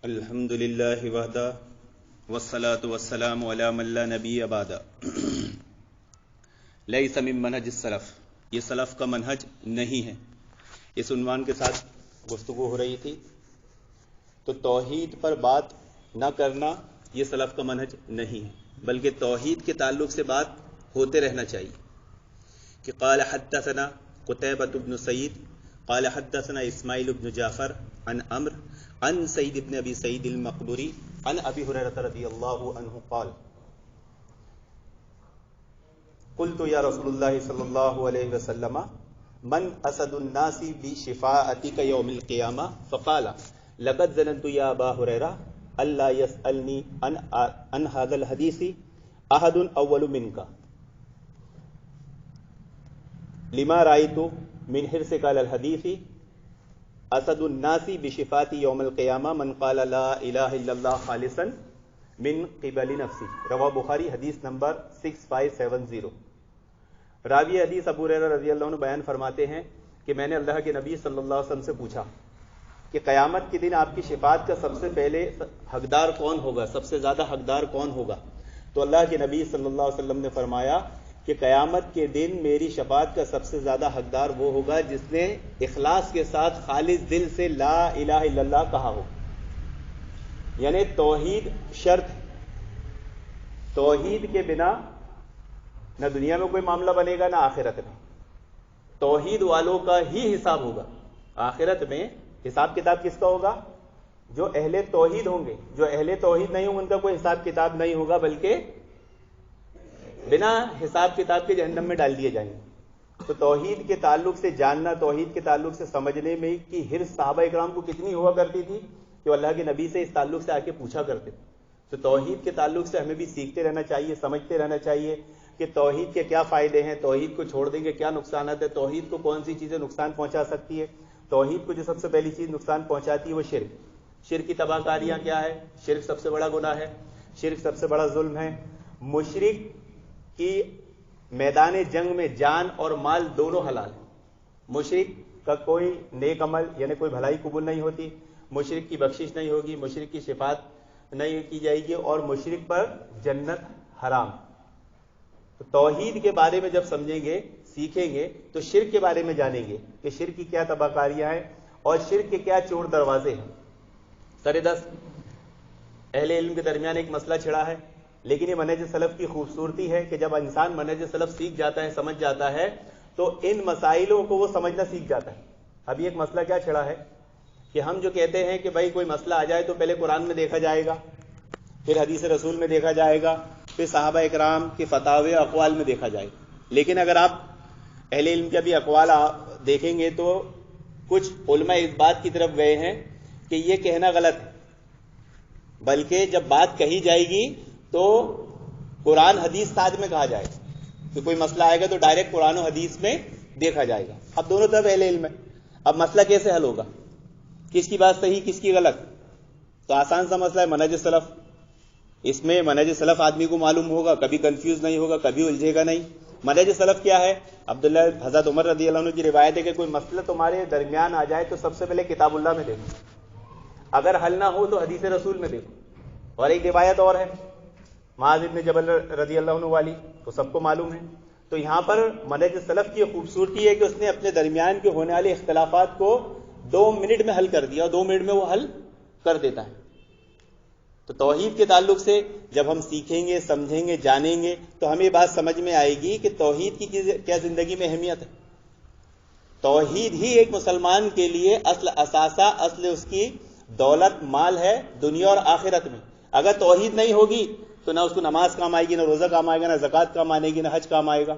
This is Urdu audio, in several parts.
الحمدللہ وحدہ والصلاة والسلام علی من لا نبی بعدہ لیس من منہج السلف، یہ سلف کا منہج نہیں ہے۔ اس عنوان کے ساتھ گفتگو ہو رہی تھی، تو توحید پر بات نہ کرنا یہ سلف کا منہج نہیں ہے، بلکہ توحید کے تعلق سے بات ہوتے رہنا چاہیے کہ قال حدثنا قتیبۃ بن سعید قال حدثنا اسماعیل بن جعفر عن عمرو عن سعید بن ابی سعید المقبری عن ابی ہریرہ رضی اللہ عنہ قال قلت یا رسول اللہ صلی اللہ علیہ وسلم من اسد الناس بشفاعتک یوم القیامہ فقال لقد ظننت یا ابا ہریرہ الا يسألنی عن هذا الحدیث احد اول منک لما رأيت من حرصك على الحديث اسد الناس بشفاعت یوم القیامہ من قال لا الہ الا اللہ خالصا من قبل نفسی، رواہ بخاری، حدیث نمبر 6570۔ راوی حدیث ابو ہریرہ رضی اللہ عنہ بیان فرماتے ہیں کہ میں نے اللہ کے نبی صلی اللہ علیہ وسلم سے پوچھا کہ قیامت کے دن آپ کی شفاعت کا سب سے پہلے حقدار کون ہوگا، سب سے زیادہ حقدار کون ہوگا؟ تو اللہ کے نبی صلی اللہ علیہ وسلم نے فرمایا کہ قیامت کے دن میری شفاعت کا سب سے زیادہ حقدار وہ ہوگا جس نے اخلاص کے ساتھ خالص دل سے لا الہ الا اللہ کہا ہو۔ یعنی توحید شرط ہے، توحید کے بنا نہ دنیا میں کوئی معاملہ بنے گا نہ آخرت میں۔ توحید والوں کا ہی حساب ہوگا۔ آخرت میں حساب کتاب کس کا ہوگا؟ جو اہل توحید ہوں گے۔ جو اہل توحید نہیں ہوں ان کا کوئی حساب کتاب نہیں ہوگا، بلکہ بنا حساب کتاب کے جہنم میں ڈال دیے جائیں گے۔ تو توحید کے تعلق سے جاننا، توحید کے تعلق سے سمجھنے میں کی حرص صحابہ اکرام کو کتنی ہوا کرتی تھی کہ وہ اللہ کے نبی سے اس تعلق سے آ کے پوچھا کرتے تھے۔ تو توحید کے تعلق سے ہمیں بھی سیکھتے رہنا چاہیے، سمجھتے رہنا چاہیے کہ توحید کے کیا فائدے ہیں، توحید کو چھوڑ دیں گے کیا نقصانات ہے، توحید کو کون سی چیزیں نقصان پہنچا سکتی ہے۔ توحید کو جو سب سے پہلی چیز نقصان پہنچاتی ہے وہ شرک۔ شرک کی تباہ کاریاں کیا ہے؟ شرک سب سے بڑا گناہ ہے، شرک سب سے بڑا ظلم ہے۔ مشرک کی میدان جنگ میں جان اور مال دونوں حلال ہیں۔ مشرک کا کوئی نیک عمل یعنی کوئی بھلائی قبول نہیں ہوتی، مشرک کی بخشش نہیں ہوگی، مشرک کی شفاعت نہیں کی جائے گی، اور مشرک پر جنت حرام۔ تو توحید کے بارے میں جب سمجھیں گے، سیکھیں گے، تو شرک کے بارے میں جانیں گے کہ شرک کی کیا تباہ کاریاں ہیں اور شرک کے کیا چور دروازے ہیں۔ سردست اہل علم کے درمیان ایک مسئلہ چھڑا ہے، لیکن یہ منہج سلف کی خوبصورتی ہے کہ جب انسان منہج سلف سیکھ جاتا ہے، سمجھ جاتا ہے، تو ان مسائلوں کو وہ سمجھنا سیکھ جاتا ہے۔ ابھی ایک مسئلہ کیا چھڑا ہے کہ ہم جو کہتے ہیں کہ بھائی کوئی مسئلہ آ جائے تو پہلے قرآن میں دیکھا جائے گا، پھر حدیث رسول میں دیکھا جائے گا، پھر صحابہ اکرام کے فتاوی اقوال میں دیکھا جائے گا۔ لیکن اگر آپ اہل علم کے بھی اقوال دیکھیں گے تو کچھ علماء اس بات کی طرف گئے ہیں کہ یہ کہنا غلط ہے، بلکہ جب بات کہی جائے گی تو قرآن حدیث ساتھ میں کہا جائے گا، کہ کوئی مسئلہ آئے گا تو ڈائریکٹ قرآن و حدیث میں دیکھا جائے گا۔ اب دونوں طرف اہل علم ہے، اب مسئلہ کیسے حل ہوگا، کس کی بات صحیح کس کی غلط؟ تو آسان سا مسئلہ ہے منہج سلف۔ اس میں منہج سلف آدمی کو معلوم ہوگا، کبھی کنفیوز نہیں ہوگا، کبھی الجھے گا نہیں۔ منہج سلف کیا ہے؟ عبداللہ حضرت عمر رضی اللہ عنہ کی روایت ہے کہ کوئی مسئلہ تمہارے درمیان آ جائے تو سب سے پہلے کتاب اللہ میں دیکھو، اگر حل نہ ہو تو حدیث رسول میں دیکھو۔ اور ایک روایت اور ہے معاذ بن جبل رضی اللہ عنہ والی، تو سب کو معلوم ہے۔ تو یہاں پر منہج سلف کی خوبصورتی ہے کہ اس نے اپنے درمیان کے ہونے والے اختلافات کو 2 منٹ میں حل کر دیا، اور 2 منٹ میں وہ حل کر دیتا ہے۔ تو توحید کے تعلق سے جب ہم سیکھیں گے، سمجھیں گے، جانیں گے تو ہمیں بات سمجھ میں آئے گی کہ توحید کی کیا زندگی میں اہمیت ہے۔ توحید ہی ایک مسلمان کے لیے اصل اثاثہ، اصل اس کی دولت مال ہے دنیا اور آخرت میں۔ اگر توحید نہیں ہوگی تو نہ اس کو نماز کام آئے گی، نہ روزہ کام آئے گا، نہ زکوٰۃ کام آئے گی، نہ حج کام آئے گا۔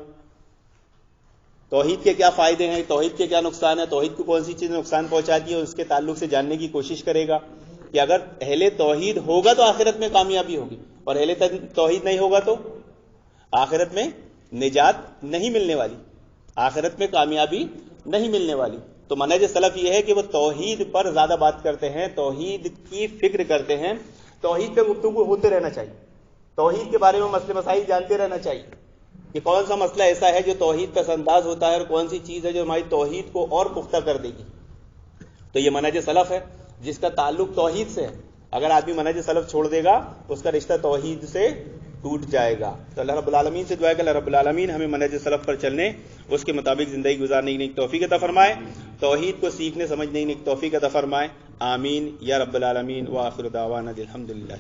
توحید کے کیا فائدے ہیں، توحید کے کیا نقصان ہے، توحید کو کون سی چیز نقصان پہنچاتی ہے، اس کے تعلق سے جاننے کی کوشش کرے گا کہ اگر اہل توحید ہوگا تو آخرت میں کامیابی ہوگی، اور اہل توحید نہیں ہوگا تو آخرت میں نجات نہیں ملنے والی، آخرت میں کامیابی نہیں ملنے والی۔ تو منہج سلف یہ ہے کہ وہ توحید پر زیادہ بات کرتے ہیں، توحید کی فکر کرتے ہیں، توحید پہ گفتگو ہوتے رہنا چاہیے، توحید کے بارے میں مسئلے مسائل جانتے رہنا چاہیے کہ کون سا مسئلہ ایسا ہے جو توحید پس انداز ہوتا ہے اور کون سی چیز ہے جو ہماری توحید کو اور پختہ کر دے گی۔ تو یہ منہج سلف ہے جس کا تعلق توحید سے ہے۔ اگر آدمی منہج سلف چھوڑ دے گا اس کا رشتہ توحید سے ٹوٹ جائے گا. تو اللہ رب العالمین سے دعا ہے کہ اللہ رب العالمین ہمیں منہج سلف پر چلنے، اس کے مطابق زندگی گزارنے کی توفیق عطا فرمائے، توحید کو سیکھنے سمجھنے کی توفیق عطا فرمائے. آمین یا رب العالمین. وآخر دعوانا الحمدللہ.